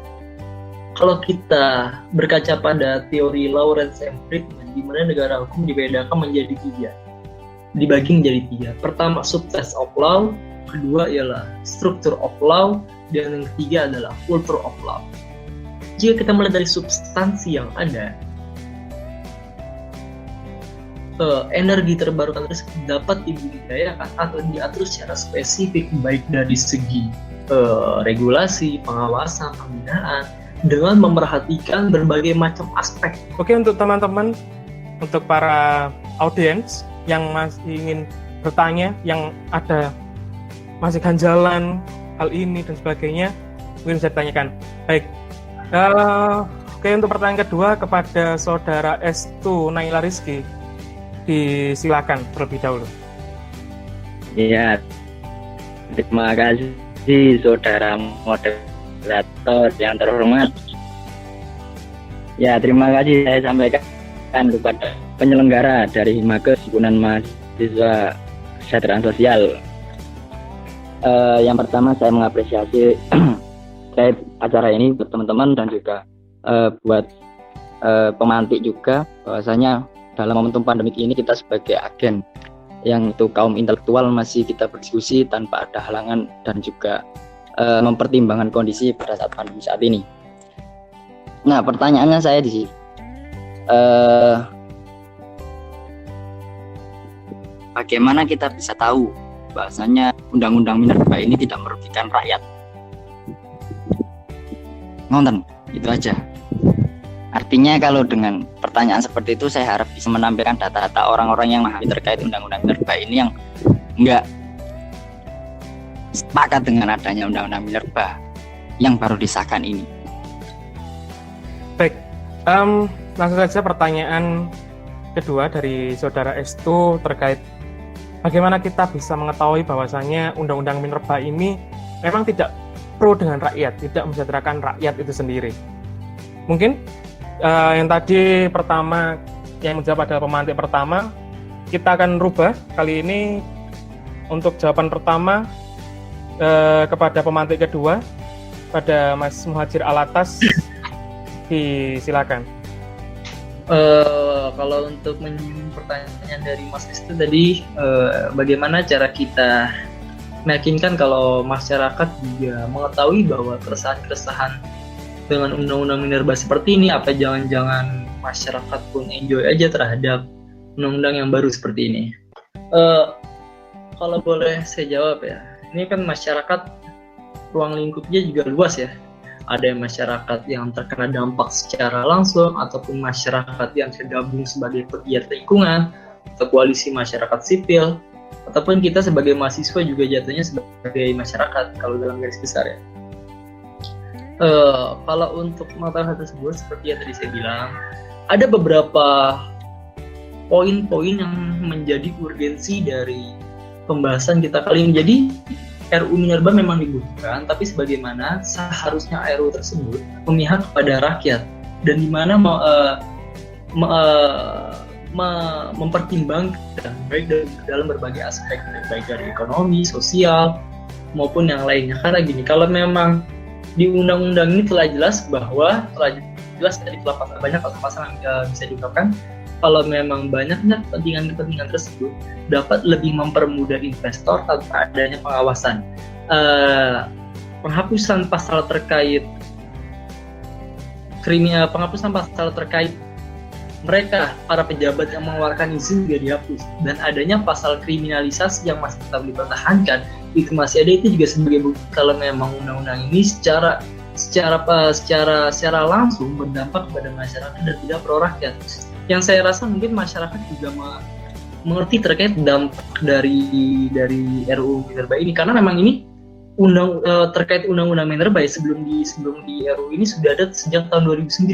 kalau kita berkaca pada teori Lawrence M. Friedman, di mana negara hukum dibedakan menjadi dibagi menjadi tiga. Pertama, substance of law, kedua ialah structure of law, dan yang ketiga adalah culture of law. Jika kita melihat dari substansi yang ada, energi terbarukan tersebut dapat dibudidayakan atau diatur secara spesifik baik dari segi regulasi, pengawasan, pembinaan, dengan memerhatikan berbagai macam aspek. Oke, untuk teman-teman, untuk para audiens yang masih ingin bertanya, yang ada masih ganjalan hal ini dan sebagainya, mungkin bisa ditanyakan. Baik, oke, untuk pertanyaan kedua kepada Saudara Estu Naila Rizky, disilakan terlebih dahulu. Iya, terima kasih Saudara moderator yang terhormat. Ya, terima kasih saya sampaikan kepada penyelenggara dari Himakes Himpunan Mahasiswa Kesejahteraan Sosial. Yang pertama saya mengapresiasi terkait acara ini buat teman-teman dan juga buat pemantik juga, bahwasanya dalam momentum pandemik ini kita sebagai agen yang itu kaum intelektual masih kita berdiskusi tanpa ada halangan dan juga mempertimbangkan kondisi pada saat pandemi saat ini. Nah, pertanyaannya saya di sini, bagaimana kita bisa tahu bahasanya Undang-Undang Minerba ini tidak merugikan rakyat? Ngonten, itu aja. Artinya kalau dengan pertanyaan seperti itu saya harap bisa menampilkan data-data orang-orang yang memahami terkait Undang-Undang Minerba ini yang enggak sepakat dengan adanya Undang-Undang Minerba yang baru disahkan ini. Baik, langsung saja pertanyaan kedua dari Saudara Estu terkait bagaimana kita bisa mengetahui bahwasannya Undang-Undang Minerba ini memang tidak pro dengan rakyat, tidak mensejahterakan rakyat itu sendiri. Mungkin yang tadi pertama yang menjawab adalah pemantik pertama, kita akan rubah kali ini untuk jawaban pertama kepada pemantik kedua, pada Mas Muhajir Alatas. Silakan. Kalau untuk menyinggung pertanyaan dari Mas Estu tadi, bagaimana cara kita meyakinkan kalau masyarakat juga mengetahui bahwa keresahan-keresahan dengan undang-undang minerba seperti ini, apa jangan-jangan masyarakat pun enjoy aja terhadap undang-undang yang baru seperti ini. Kalau boleh saya jawab ya, ini kan masyarakat ruang lingkupnya juga luas ya. Ada yang masyarakat yang terkena dampak secara langsung, ataupun masyarakat yang tergabung sebagai pegiat lingkungan, atau koalisi masyarakat sipil, ataupun kita sebagai mahasiswa juga jatuhnya sebagai masyarakat kalau dalam garis besar ya. Kalau untuk masalah tersebut seperti yang tadi saya bilang, ada beberapa poin-poin yang menjadi urgensi dari pembahasan kita kali ini. Jadi RUU Minerba memang dibutuhkan, tapi sebagaimana seharusnya RUU tersebut memihak kepada rakyat dan di mana mempertimbangkan baik dalam berbagai aspek, baik dari ekonomi, sosial maupun yang lainnya. Karena gini, kalau memang di undang-undang ini telah jelas dari banyak pasal yang bisa diungkapkan, kalau memang banyaknya kepentingan tersebut dapat lebih mempermudah investor tanpa adanya pengawasan. Penghapusan pasal terkait mereka, para pejabat yang mengeluarkan izin juga dihapus, dan adanya pasal kriminalisasi yang masih tetap dipertahankan itu masih ada. Itu juga sebagai bukti kalau memang undang-undang ini secara langsung berdampak kepada masyarakat dan tidak pro rakyat. Yang saya rasa mungkin masyarakat juga mengerti terkait dampak dari RUU Minerba ini, karena memang ini terkait undang-undang minerba ya, sebelum di RUU ini sudah ada sejak tahun 2009,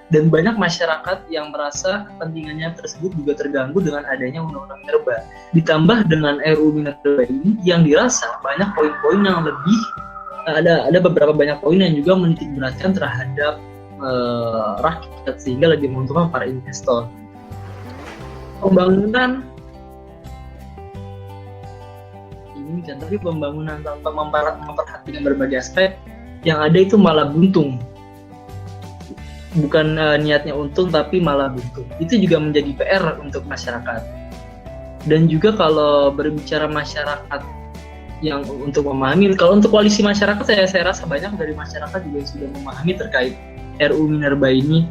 dan banyak masyarakat yang merasa kepentingannya tersebut juga terganggu dengan adanya undang-undang minerba. Ditambah dengan RUU Minerba ini yang dirasa banyak poin-poin yang lebih ada beberapa banyak poin yang juga menitik beratkan terhadap rakyat, sehingga lebih menguntungkan para investor. Pembangunan ini kan, tapi pembangunan tanpa memperhatikan berbagai aspek yang ada itu malah buntung. Bukan niatnya untung, tapi malah buntung. Itu juga menjadi PR untuk masyarakat. Dan juga kalau berbicara masyarakat yang untuk memahami, kalau untuk koalisi masyarakat saya rasa banyak dari masyarakat juga yang sudah memahami terkait RUU Minerba ini.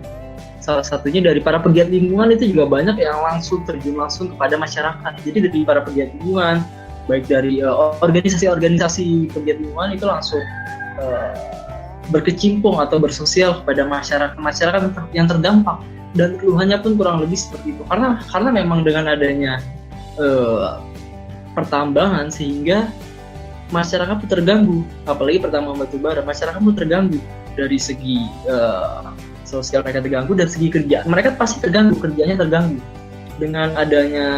Salah satunya dari para pegiat lingkungan itu juga banyak yang terjun langsung kepada masyarakat. Jadi dari para pegiat lingkungan, baik dari organisasi-organisasi pegiat lingkungan itu langsung berkecimpung atau bersosial kepada masyarakat yang terdampak, dan keluhannya pun kurang lebih seperti itu. Karena memang dengan adanya pertambangan sehingga masyarakat pun terganggu, apalagi pertambangan batubara, masyarakat pun terganggu dari segi sosial, mereka terganggu, dan segi kerja mereka pasti terganggu, kerjanya terganggu dengan adanya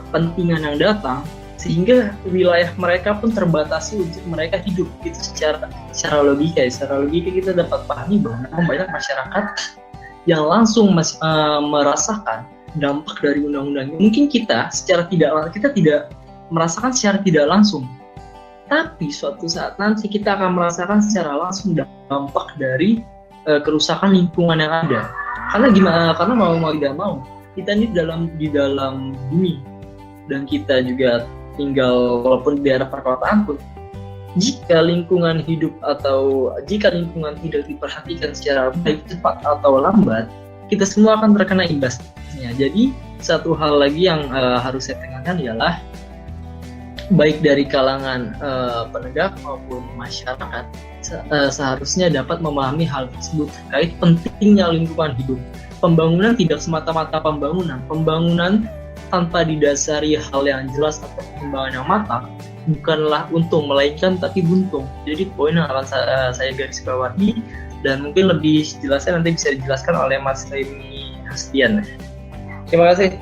kepentingan yang datang, sehingga wilayah mereka pun terbatasi untuk mereka hidup. Itu secara logika kita dapat pahami bahwa memang banyak masyarakat yang langsung merasakan dampak dari undang-undang ini. Mungkin kita tidak merasakan secara tidak langsung, tapi suatu saat nanti kita akan merasakan secara langsung dampak dari kerusakan lingkungan yang ada. Karena mau tidak mau kita ini di dalam bumi, dan kita juga tinggal walaupun di daerah perkotaan pun, jika lingkungan hidup tidak diperhatikan secara baik, cepat atau lambat, kita semua akan terkena imbasnya. Jadi satu hal lagi yang harus saya tekankan ialah baik dari kalangan penegak maupun masyarakat seharusnya dapat memahami hal tersebut terkait pentingnya lingkungan hidup. Pembangunan tidak semata-mata pembangunan tanpa didasari hal yang jelas atau pertimbangan yang matang bukanlah untung, melainkan tapi buntung. Jadi poin yang akan saya garis bawahi, dan mungkin lebih jelasnya nanti bisa dijelaskan oleh Mas Remy Hastian. Terima kasih.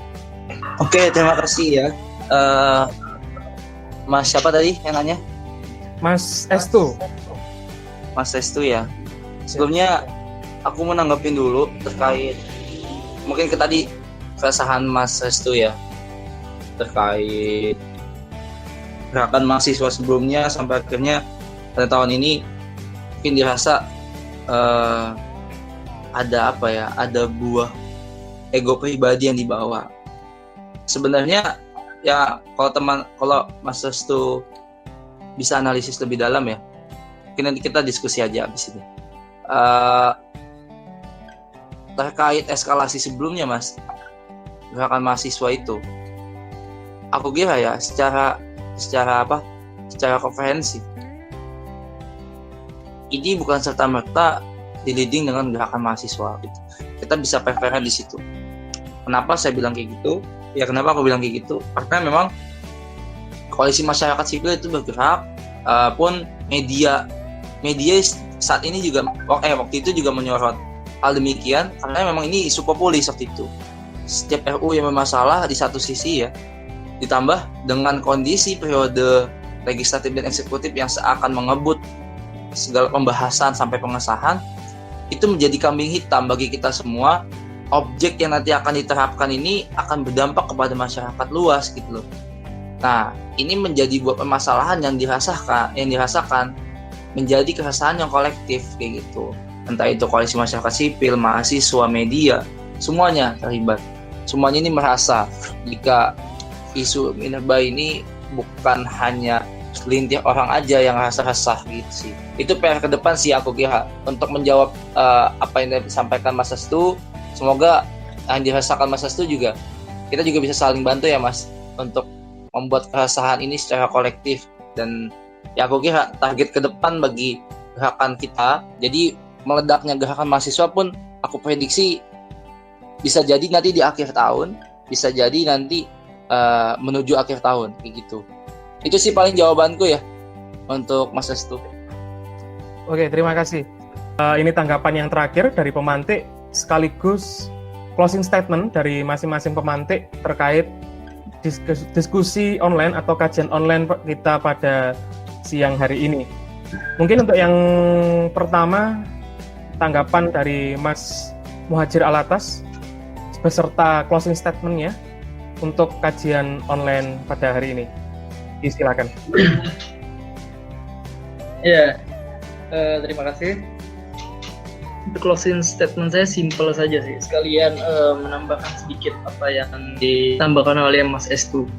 Oke, terima kasih ya. Mas siapa tadi yang nanya? Mas Estu. Mas Estu ya. Sebelumnya aku mau nanggepin dulu terkait mungkin tadi keresahan Mas Estu ya terkait gerakan mahasiswa sebelumnya sampai akhirnya pada tahun ini mungkin dirasa ada buah ego pribadi yang dibawa. Sebenarnya ya kalau Mas Estu bisa analisis lebih dalam ya. Mungkin nanti kita diskusi aja abis ini. Eh, Terkait eskalasi sebelumnya, Mas, gerakan mahasiswa itu, aku kira ya secara komprehensif ini bukan serta merta di-leading dengan gerakan mahasiswa gitu. Kita bisa prepare di situ. Kenapa saya bilang kayak gitu? Ya kenapa aku bilang kayak gitu? Karena memang koalisi masyarakat sipil itu bergerak, pun media saat ini juga waktu itu juga menyorot hal demikian, karena memang ini isu populis waktu itu. Setiap RU yang bermasalah di satu sisi ya, ditambah dengan kondisi periode legislatif dan eksekutif yang seakan mengebut segala pembahasan sampai pengesahan, itu menjadi kambing hitam bagi kita semua. Objek yang nanti akan diterapkan ini akan berdampak kepada masyarakat luas gitu loh. Nah, ini menjadi buat permasalahan yang dirasakan menjadi keresahan yang kolektif kayak gitu. Entah itu koalisi masyarakat sipil, mahasiswa, media, semuanya terlibat. Semuanya ini merasa jika isu Minerba ini bukan hanya segelintir orang aja yang rasa resah gitu sih. Itu PR ke depan sih aku kira untuk menjawab apa yang disampaikan Mas Sestu. Semoga yang dirasakan Mas Sestu juga kita juga bisa saling bantu ya Mas untuk membuat keresahan ini secara kolektif. Dan ya aku kira target ke depan bagi gerakan kita, jadi meledaknya gerakan mahasiswa pun aku prediksi bisa jadi nanti di akhir tahun, bisa jadi nanti menuju akhir tahun kayak gitu. Itu sih paling jawabanku ya untuk Mas Sestu. Oke, terima kasih. Ini tanggapan yang terakhir dari pemantik sekaligus closing statement dari masing-masing pemantik terkait diskusi online atau kajian online kita pada siang hari ini. Mungkin untuk yang pertama, tanggapan dari Mas Muhajir Alatas beserta closing statement-nya untuk kajian online pada hari ini. Silakan. Ya, terima kasih. Untuk closing statement saya simpel saja sih, sekalian menambahkan sedikit apa yang ditambahkan oleh Mas Estu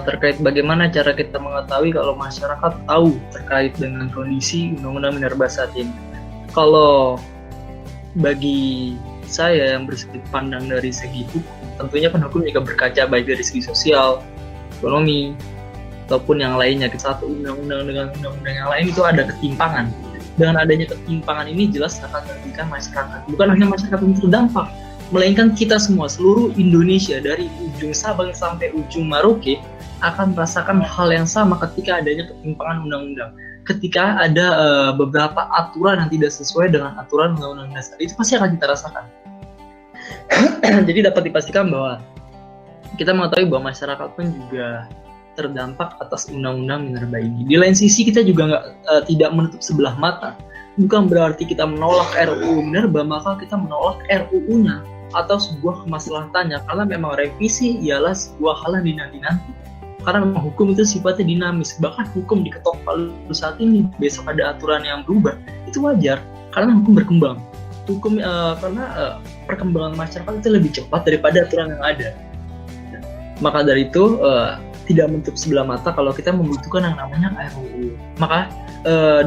terkait bagaimana cara kita mengetahui kalau masyarakat tahu terkait dengan kondisi Undang-Undang Minerba saat ini. Kalau bagi saya yang bersudut pandang dari segi hukum, tentunya kan hukum juga berkaca baik dari segi sosial, ekonomi, ataupun yang lainnya. Satu undang-undang dengan undang-undang yang lain itu ada ketimpangan. Dengan adanya ketimpangan ini jelas akan merugikan masyarakat. Bukan hanya masyarakat yang terdampak, melainkan kita semua, seluruh Indonesia dari ujung Sabang sampai ujung Merauke akan merasakan hal yang sama ketika adanya ketimpangan undang-undang. Ketika ada beberapa aturan yang tidak sesuai dengan aturan undang-undang dasar, itu pasti akan kita rasakan. Jadi dapat dipastikan bahwa kita mengetahui bahwa masyarakat pun juga terdampak atas undang-undang Minerba ini. Di lain sisi kita juga tidak menutup sebelah mata. Bukan berarti kita menolak RUU Minerba maka kita menolak RUU-nya atau sebuah kemaslahatannya, karena memang revisi ialah sebuah hal yang dinanti-nanti. Karena memang hukum itu sifatnya dinamis, bahkan hukum diketok palu saat ini, besok ada aturan yang berubah, itu wajar karena hukum berkembang. Karena perkembangan masyarakat itu lebih cepat daripada aturan yang ada. Maka dari itu tidak menutup sebelah mata kalau kita membutuhkan yang namanya RUU. Maka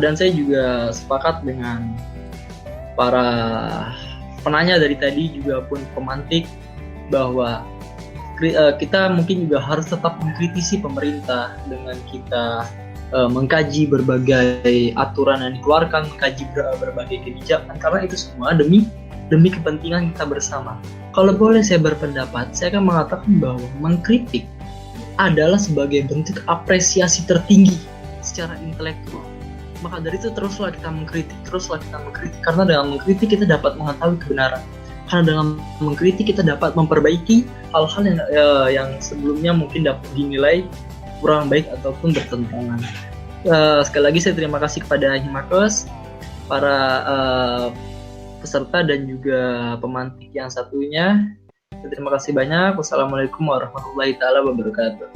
dan saya juga sepakat dengan para penanya dari tadi juga pun pemantik bahwa kita mungkin juga harus tetap mengkritisi pemerintah dengan kita mengkaji berbagai aturan yang dikeluarkan, mengkaji berbagai kebijakan, karena itu semua demi kepentingan kita bersama. Kalau boleh saya berpendapat, saya akan mengatakan bahwa mengkritik adalah sebagai bentuk apresiasi tertinggi secara intelektual. Maka dari itu teruslah kita mengkritik, karena dengan mengkritik kita dapat mengetahui kebenaran. Karena dengan mengkritik kita dapat memperbaiki hal-hal yang sebelumnya mungkin dapat dinilai kurang baik ataupun bertentangan. Sekali lagi saya terima kasih kepada Himakes, para peserta dan juga pemantik yang satunya. Terima kasih banyak. Wassalamualaikum warahmatullahi wabarakatuh.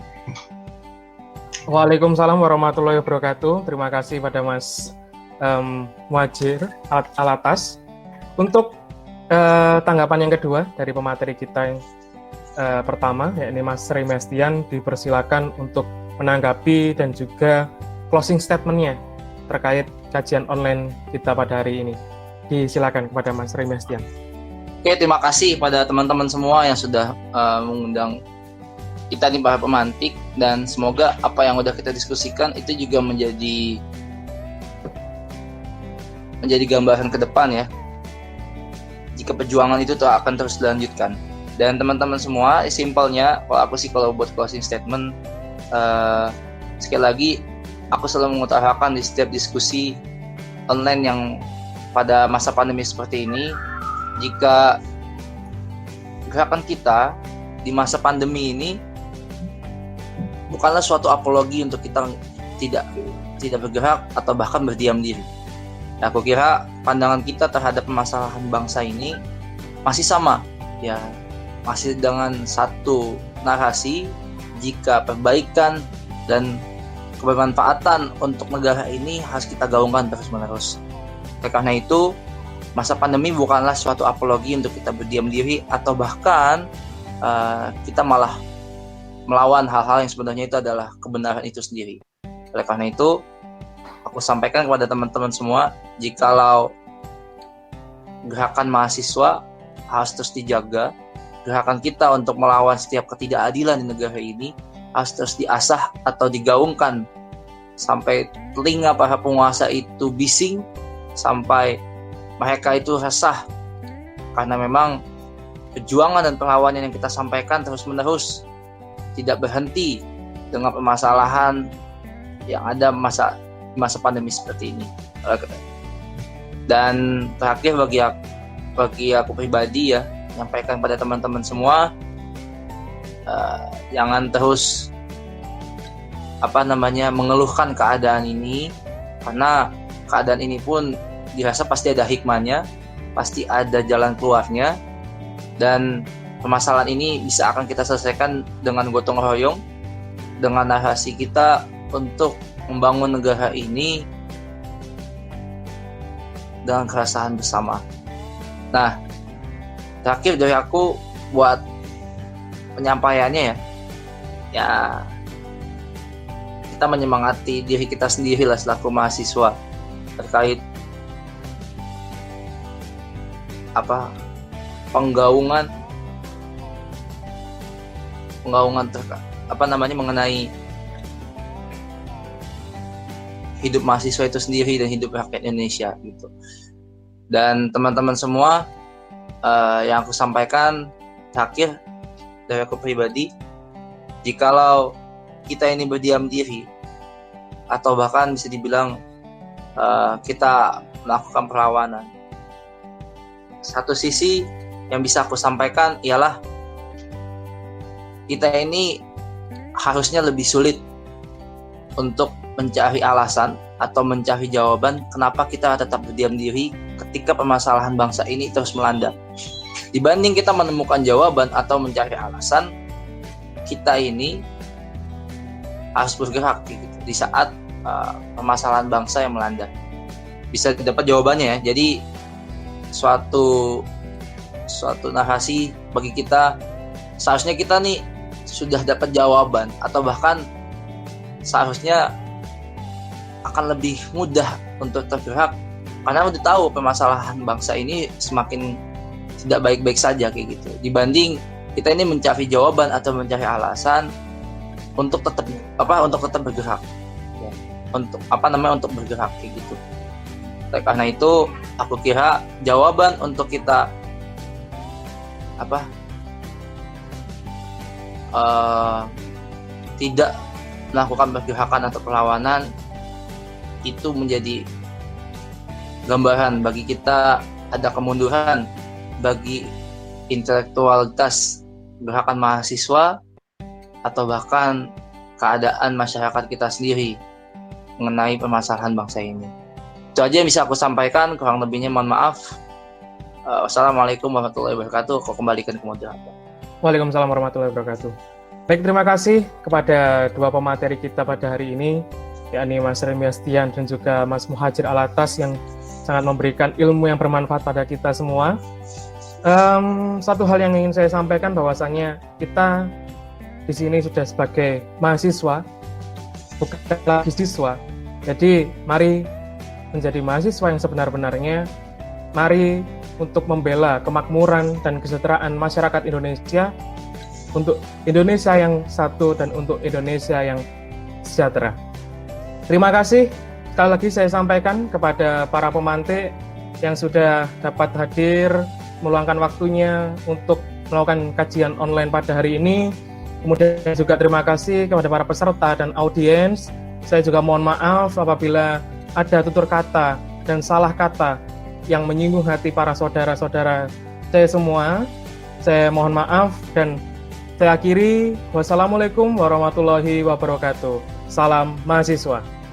Waalaikumsalam warahmatullahi wabarakatuh. Terima kasih pada Mas Muhajir Alatas. Untuk tanggapan yang kedua dari pemateri kita yang pertama, yakni Mas Remestian, dipersilakan untuk menanggapi dan juga closing statement-nya terkait kajian online kita pada hari ini. Disilakan kepada Mas Remy Astian. Oke, terima kasih pada teman-teman semua yang sudah mengundang kita nih para pemantik, dan semoga apa yang udah kita diskusikan itu juga menjadi gambaran ke depan ya. Jika perjuangan itu akan terus dilanjutkan. Dan teman-teman semua, simpelnya kalau buat closing statement, sekali lagi aku selalu mengutarakan di setiap diskusi online yang pada masa pandemi seperti ini, jika gerakan kita di masa pandemi ini bukanlah suatu apologi untuk kita tidak bergerak atau bahkan berdiam diri. Aku kira pandangan kita terhadap permasalahan bangsa ini masih sama, ya, masih dengan satu narasi. Jika perbaikan dan kebermanfaatan untuk negara ini harus kita gaungkan terus-menerus. Karena itu, masa pandemi bukanlah suatu apologi untuk kita berdiam diri atau bahkan kita malah melawan hal-hal yang sebenarnya itu adalah kebenaran itu sendiri. Oleh karena itu, aku sampaikan kepada teman-teman semua, jikalau gerakan mahasiswa harus terus dijaga, gerakan kita untuk melawan setiap ketidakadilan di negara ini harus terus diasah atau digaungkan sampai telinga para penguasa itu bising, sampai mereka itu resah, karena memang perjuangan dan perlawanan yang kita sampaikan terus-menerus tidak berhenti dengan permasalahan yang ada masa pandemi seperti ini. Dan terakhir bagi aku pribadi ya, menyampaikan pada teman-teman semua, jangan terus mengeluhkan keadaan ini, karena keadaan ini pun dirasa pasti ada hikmahnya, pasti ada jalan keluarnya, dan permasalahan ini bisa akan kita selesaikan dengan gotong royong, dengan narasi kita untuk membangun negara ini dengan keresahan bersama. Nah, terakhir dari aku buat penyampaiannya ya kita menyemangati diri kita sendiri lah selaku mahasiswa terkait penggaungan mengenai hidup mahasiswa itu sendiri dan hidup rakyat Indonesia gitu. Dan teman-teman semua, yang aku sampaikan terakhir dari aku pribadi, jikalau kita ini berdiam diri atau bahkan bisa dibilang kita melakukan perlawanan, satu sisi yang bisa aku sampaikan ialah kita ini harusnya lebih sulit untuk mencari alasan atau mencari jawaban kenapa kita tetap berdiam diri ketika permasalahan bangsa ini terus melanda. Dibanding kita menemukan jawaban atau mencari alasan, kita ini harus bergerak gitu, di saat permasalahan bangsa yang melanda. Bisa dapat jawabannya ya. Jadi suatu narasi bagi kita, seharusnya kita nih sudah dapat jawaban atau bahkan seharusnya akan lebih mudah untuk tergerak karena udah tahu permasalahan bangsa ini semakin tidak baik-baik saja kayak gitu, dibanding kita ini mencari jawaban atau mencari alasan untuk tetap bergerak ya. Untuk bergerak kayak gitu. Karena itu aku kira jawaban untuk kita tidak melakukan pergerakan atau perlawanan itu menjadi gambaran bagi kita ada kemunduran bagi intelektualitas gerakan mahasiswa atau bahkan keadaan masyarakat kita sendiri mengenai permasalahan bangsa ini. Itu aja yang bisa aku sampaikan, kurang lebihnya mohon maaf. Wassalamualaikum warahmatullahi wabarakatuh. Aku kembalikan ke moderator. Waalaikumsalam warahmatullahi wabarakatuh. Baik, terima kasih kepada dua pemateri kita pada hari ini, yakni Mas Remy Astian dan juga Mas Muhajir Alatas yang sangat memberikan ilmu yang bermanfaat pada kita semua. Satu hal yang ingin saya sampaikan bahwasanya kita di sini sudah sebagai mahasiswa bukan lagi siswa. Jadi mari menjadi mahasiswa yang sebenar-benarnya. Mari untuk membela kemakmuran dan kesejahteraan masyarakat Indonesia, untuk Indonesia yang satu dan untuk Indonesia yang sejahtera. Terima kasih sekali lagi saya sampaikan kepada para pemantik yang sudah dapat hadir, meluangkan waktunya untuk melakukan kajian online pada hari ini. Kemudian juga terima kasih kepada para peserta dan audiens. Saya juga mohon maaf apabila ada tutur kata dan salah kata yang menyinggung hati para saudara-saudara saya semua. Saya mohon maaf dan saya akhiri. Wassalamualaikum warahmatullahi wabarakatuh. Salam mahasiswa.